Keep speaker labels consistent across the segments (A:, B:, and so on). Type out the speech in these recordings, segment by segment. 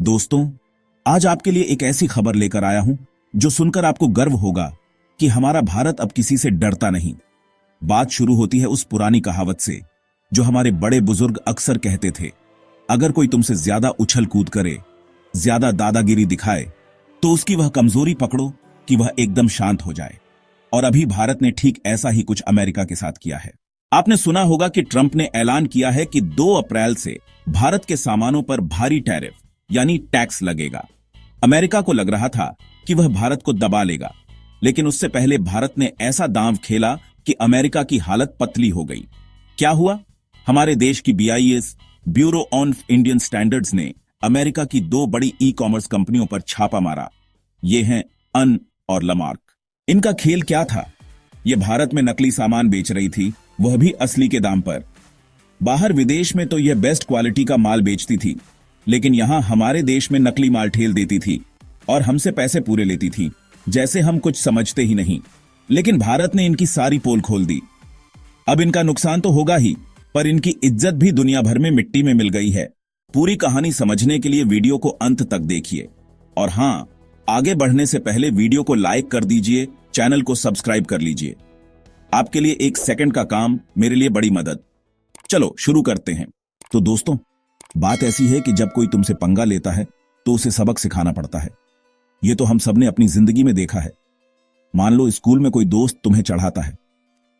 A: दोस्तों, आज आपके लिए एक ऐसी खबर लेकर आया हूं जो सुनकर आपको गर्व होगा कि हमारा भारत अब किसी से डरता नहीं। बात शुरू होती है उस पुरानी कहावत से जो हमारे बड़े बुजुर्ग अक्सर कहते थे, अगर कोई तुमसे ज्यादा उछल कूद करे, ज्यादा दादागिरी दिखाए, तो उसकी वह कमजोरी पकड़ो कि वह एकदम शांत हो जाए। और अभी भारत ने ठीक ऐसा ही कुछ अमेरिका के साथ किया है। आपने सुना होगा कि ट्रंप ने ऐलान किया है कि 2 अप्रैल से भारत के सामानों पर भारी टैरिफ यानी टैक्स लगेगा। अमेरिका को लग रहा था कि वह भारत को दबा लेगा, लेकिन उससे पहले भारत ने ऐसा दांव खेला कि अमेरिका की हालत पतली हो गई। क्या हुआ? हमारे देश की BIS bureau on Indian standards ने अमेरिका की 2 बड़ी ई-कॉमर्स कंपनियों पर छापा मारा। ये हैं अन और लमार्क। इनका खेल क्या था? ये भारत में नकली सामान बेच रही थी, वह भी असली के दाम पर। बाहर विदेश में तो यह बेस्ट क्वालिटी का माल बेचती थी, लेकिन यहां हमारे देश में नकली माल ठेल देती थी और हमसे पैसे पूरे लेती थी, जैसे हम कुछ समझते ही नहीं। लेकिन भारत ने इनकी सारी पोल खोल दी। अब इनका नुकसान तो होगा ही, पर इनकी इज्जत भी दुनिया भर में मिट्टी में मिल गई है। पूरी कहानी समझने के लिए वीडियो को अंत तक देखिए। और हां, आगे बढ़ने से पहले वीडियो को लाइक कर दीजिए, चैनल को सब्सक्राइब कर लीजिए। आपके लिए 1 सेकंड का काम मेरे लिए बड़ी मदद। चलो शुरू करते हैं। तो दोस्तों, बात ऐसी है कि जब कोई तुमसे पंगा लेता है तो उसे सबक सिखाना पड़ता है। यह तो हम सबने अपनी जिंदगी में देखा है। मान लो स्कूल में कोई दोस्त तुम्हें चढ़ाता है,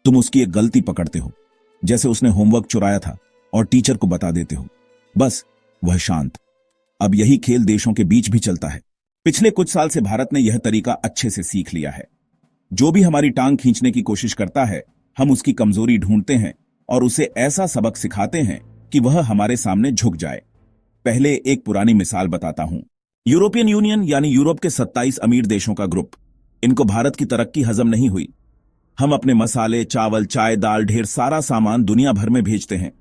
A: तुम उसकी एक गलती पकड़ते हो, जैसे उसने होमवर्क चुराया था, और टीचर को बता देते हो। बस वह शांत। अब यही खेल देशों के बीच भी चलता है। पिछले कुछ साल से भारत ने यह तरीका अच्छे से सीख लिया है। जो भी हमारी टांग खींचने की कोशिश करता है, हम उसकी कमजोरी ढूंढते हैं और उसे ऐसा सबक सिखाते हैं कि वह हमारे सामने झुक जाए। पहले एक पुरानी मिसाल बताता हूं। यूरोपियन यूनियन यानी यूरोप के 27 अमीर देशों का ग्रुप, इनको भारत की तरक्की हजम नहीं हुई। हम अपने मसाले, चावल, चाय, दाल, ढेर सारा सामान दुनिया भर में भेजते हैं।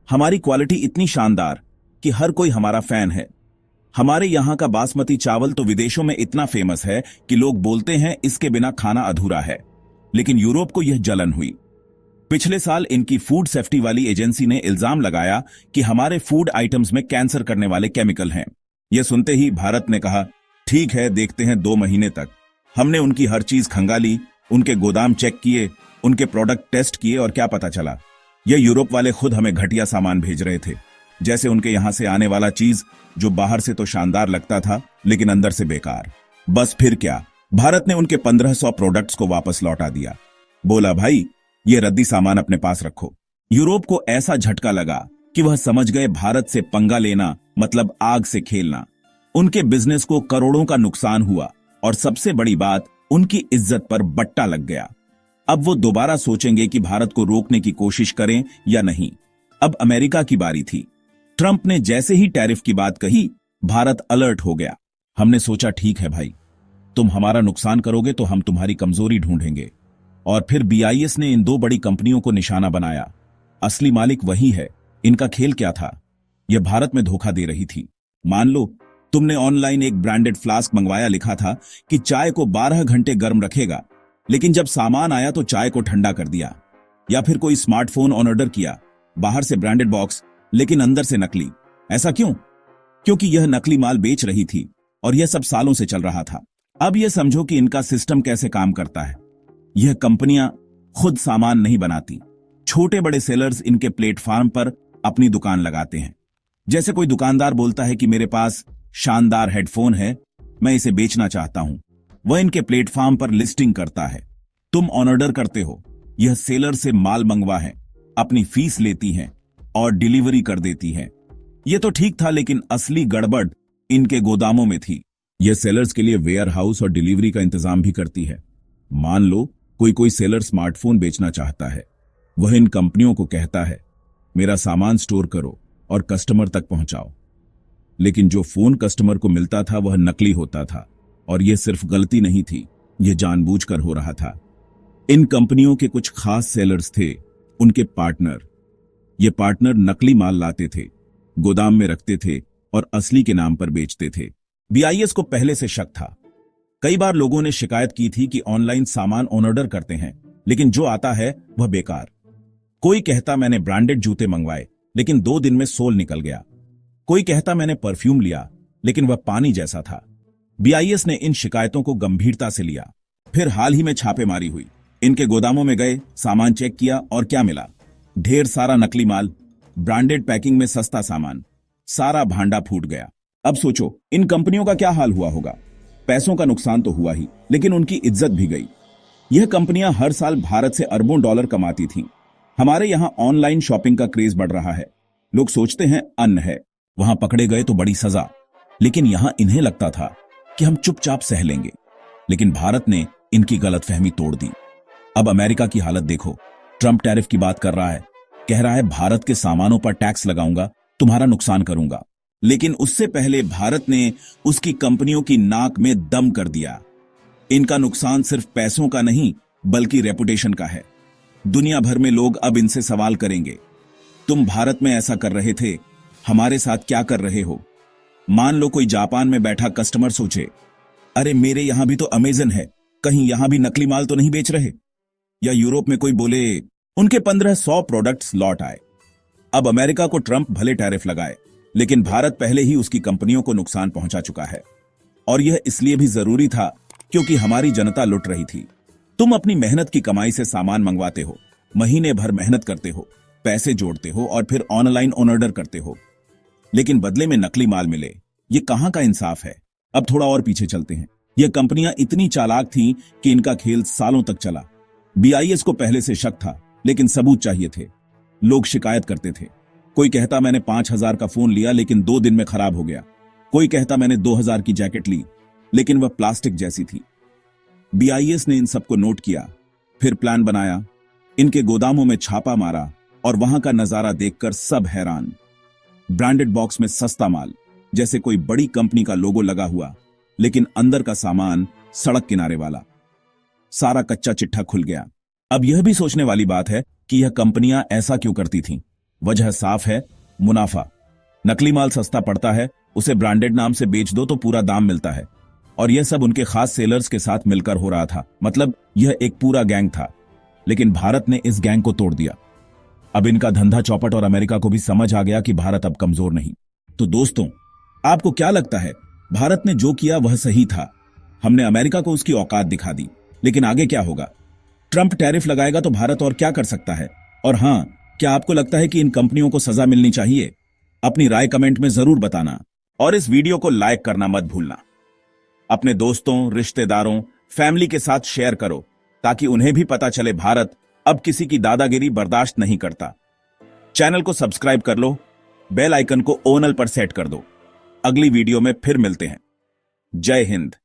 A: हमारी क्वालिटी इतनी शानदार कि हर कोई हमारा फैन है। हमारे यहां का बासमती चावल तो विदेशों में इतना फेमस है कि लोग बोलते हैं इसके बिना खाना अधूरा है। लेकिन यूरोप को यह जलन हुई। पिछले साल इनकी फूड सेफ्टी वाली एजेंसी ने इल्जाम लगाया कि हमारे फूड आइटम्स में कैंसर करने वाले केमिकल हैं। यह सुनते ही भारत ने कहा, ठीक है, देखते हैं 2 महीने तक। हमने उनकी हर चीज खंगाली, उनके गोदाम चेक किए, उनके प्रोडक्ट टेस्ट किए, और क्या पता चला? यह यूरोप वाले खुद हमें घटिया सामान भेज रहे थे। जैसे उनके यहां से आने वाला चीज जो बाहर से तो शानदार लगता था, लेकिन अंदर से बेकार। बस फिर क्या, भारत ने उनके 1500 प्रोडक्ट्स को वापस लौटा दिया। बोला, भाई ये रद्दी सामान अपने पास रखो। यूरोप को ऐसा झटका लगा कि वह समझ गए भारत से पंगा लेना मतलब आग से खेलना। उनके बिजनेस को करोड़ों का नुकसान हुआ, और सबसे बड़ी बात, उनकी इज्जत पर बट्टा लग गया। अब वो दोबारा सोचेंगे कि भारत को रोकने की कोशिश करें या नहीं। अब अमेरिका की बारी थी। ट्रंप ने जैसे ही टैरिफ की बात कही, भारत अलर्ट हो गया। हमने सोचा, ठीक है भाई, तुम हमारा नुकसान करोगे तो हम तुम्हारी कमजोरी ढूंढेंगे। और फिर BIS ने इन 2 बड़ी कंपनियों को निशाना बनाया। असली मालिक वही है। इनका खेल क्या था? यह भारत में धोखा दे रही थी। मान लो तुमने ऑनलाइन एक ब्रांडेड फ्लास्क मंगवाया, लिखा था कि चाय को 12 घंटे गर्म रखेगा, लेकिन जब सामान आया तो चाय को ठंडा कर दिया। या फिर कोई स्मार्टफोन ऑर्डर किया, बाहर से ब्रांडेड बॉक्स, लेकिन अंदर से नकली। ऐसा क्यों? क्योंकि यह नकली माल बेच रही थी, और यह सब सालों से चल रहा था। अब यह समझो कि इनका सिस्टम कैसे काम करता है। यह कंपनियां खुद सामान नहीं बनाती। छोटे बड़े सेलर्स इनके प्लेटफॉर्म पर अपनी दुकान लगाते हैं। जैसे कोई दुकानदार बोलता है कि मेरे पास शानदार हेडफोन है, मैं इसे बेचना चाहता हूं। वह इनके प्लेटफॉर्म पर लिस्टिंग करता है। तुम ऑर्डर करते हो, यह सेलर से माल मंगवा है, अपनी फीस लेती हैं और डिलीवरी कर देती है। यह तो ठीक था, लेकिन असली गड़बड़ इनके गोदामों में थी। यह सेलर्स के लिए वेयर हाउस और डिलीवरी का इंतजाम भी करती है। मान लो कोई सेलर स्मार्टफोन बेचना चाहता है, वह इन कंपनियों को कहता है, मेरा सामान स्टोर करो और कस्टमर तक पहुंचाओ। लेकिन जो फोन कस्टमर को मिलता था वह नकली होता था, और यह सिर्फ गलती नहीं थी, यह जानबूझकर हो रहा था। इन कंपनियों के कुछ खास सेलर्स थे, उनके पार्टनर। ये पार्टनर नकली माल लाते थे, गोदाम में रखते थे और असली के नाम पर बेचते थे। BIS को पहले से शक था। कई बार लोगों ने शिकायत की थी कि ऑनलाइन सामान ऑर्डर करते हैं, लेकिन जो आता है वह बेकार। कोई कहता मैंने ब्रांडेड जूते मंगवाए, लेकिन 2 दिन में सोल निकल गया। कोई कहता मैंने परफ्यूम लिया, लेकिन वह पानी जैसा था। बीआईएस ने इन शिकायतों को गंभीरता से लिया। फिर हाल ही में छापेमारी हुई। इनके गोदामों में गए, सामान चेक किया और क्या मिला? ढेर सारा नकली माल, ब्रांडेड पैकिंग में सस्ता सामान। सारा भांडा फूट गया। अब सोचो इन कंपनियों का क्या हाल हुआ होगा। पैसों का नुकसान तो हुआ ही, लेकिन उनकी इज्जत भी गई। यह कंपनियां हर साल भारत से अरबों डॉलर कमाती थीं। हमारे यहां ऑनलाइन शॉपिंग का क्रेज बढ़ रहा है। लोग सोचते हैं अन्न है, वहां पकड़े गए तो बड़ी सजा, लेकिन यहां इन्हें लगता था कि हम चुपचाप सह लेंगे। लेकिन भारत ने इनकी गलतफहमी तोड़ दी। अब अमेरिका की हालत देखो। ट्रंप टैरिफ की बात कर रहा है, कह रहा है भारत के सामानों पर टैक्स लगाऊंगा, तुम्हारा नुकसान करूंगा। लेकिन उससे पहले भारत ने उसकी कंपनियों की नाक में दम कर दिया। इनका नुकसान सिर्फ पैसों का नहीं, बल्कि रेपुटेशन का है। दुनिया भर में लोग अब इनसे सवाल करेंगे, तुम भारत में ऐसा कर रहे थे, हमारे साथ क्या कर रहे हो? मान लो कोई जापान में बैठा कस्टमर सोचे, अरे मेरे यहां भी तो अमेजन है, कहीं यहां भी नकली माल तो नहीं बेच रहे? या यूरोप में कोई बोले, उनके 1500 प्रोडक्ट्स लौट आए। अब अमेरिका को ट्रंप भले टैरिफ लगाए, लेकिन भारत पहले ही उसकी कंपनियों को नुकसान पहुंचा चुका है। और यह इसलिए भी जरूरी था क्योंकि हमारी जनता लुट रही थी। तुम अपनी मेहनत की कमाई से सामान मंगवाते हो, महीने भर मेहनत करते हो, पैसे जोड़ते हो और फिर ऑनलाइन ऑर्डर करते हो, लेकिन बदले में नकली माल मिले। ये कहां का इंसाफ है? अब थोड़ा और पीछे चलते हैं। ये कंपनियां इतनी चालाक थीं कि इनका खेल सालों तक चला। बीआईएस को पहले से शक था, लेकिन सबूत चाहिए थे। लोग शिकायत करते थे। कोई कहता मैंने 5000 का फोन लिया लेकिन 2 दिन में खराब हो गया। कोई कहता मैंने 2000 की जैकेट ली, लेकिन वह प्लास्टिक जैसी थी। बीआईएस ने इन सबको नोट किया, फिर प्लान बनाया, इनके गोदामों में छापा मारा और वहां का नजारा देखकर सब हैरान। ब्रांडेड बॉक्स में सस्ता माल, जैसे कोई बड़ी कंपनी का लोगो लगा हुआ, लेकिन अंदर का सामान सड़क किनारे वाला। सारा कच्चा चिट्ठा खुल गया। अब यह भी सोचने वाली बात है कि यह कंपनियां ऐसा क्यों करती थीं। वजह साफ है, मुनाफा। नकली माल सस्ता पड़ता है, उसे ब्रांडेड नाम से बेच दो तो पूरा दाम मिलता है। और यह सब उनके खास सेलर्स के साथ मिलकर हो रहा था। मतलब यह एक पूरा गैंग था। लेकिन भारत ने इस गैंग को तोड़ दिया। अब इनका धंधा चौपट और अमेरिका को भी समझ आ गया कि भारत अब कमजोर नहीं। तो दोस्तों, आपको क्या लगता है? भारत ने जो किया वह सही था। हमने अमेरिका को उसकी औकात दिखा दी। लेकिन आगे क्या होगा? ट्रंप टैरिफ लगाएगा तो भारत और क्या कर सकता है? और हां, क्या आपको लगता है कि इन कंपनियों को सजा मिलनी चाहिए? अपनी राय कमेंट में जरूर बताना और इस वीडियो को लाइक करना मत भूलना। अपने दोस्तों, रिश्तेदारों, फैमिली के साथ शेयर करो ताकि उन्हें भी पता चले भारत अब किसी की दादागिरी बर्दाश्त नहीं करता। चैनल को सब्सक्राइब कर लो, बेल आइकन को ओनल पर सेट कर दो। अगली वीडियो में फिर मिलते हैं। जय हिंद।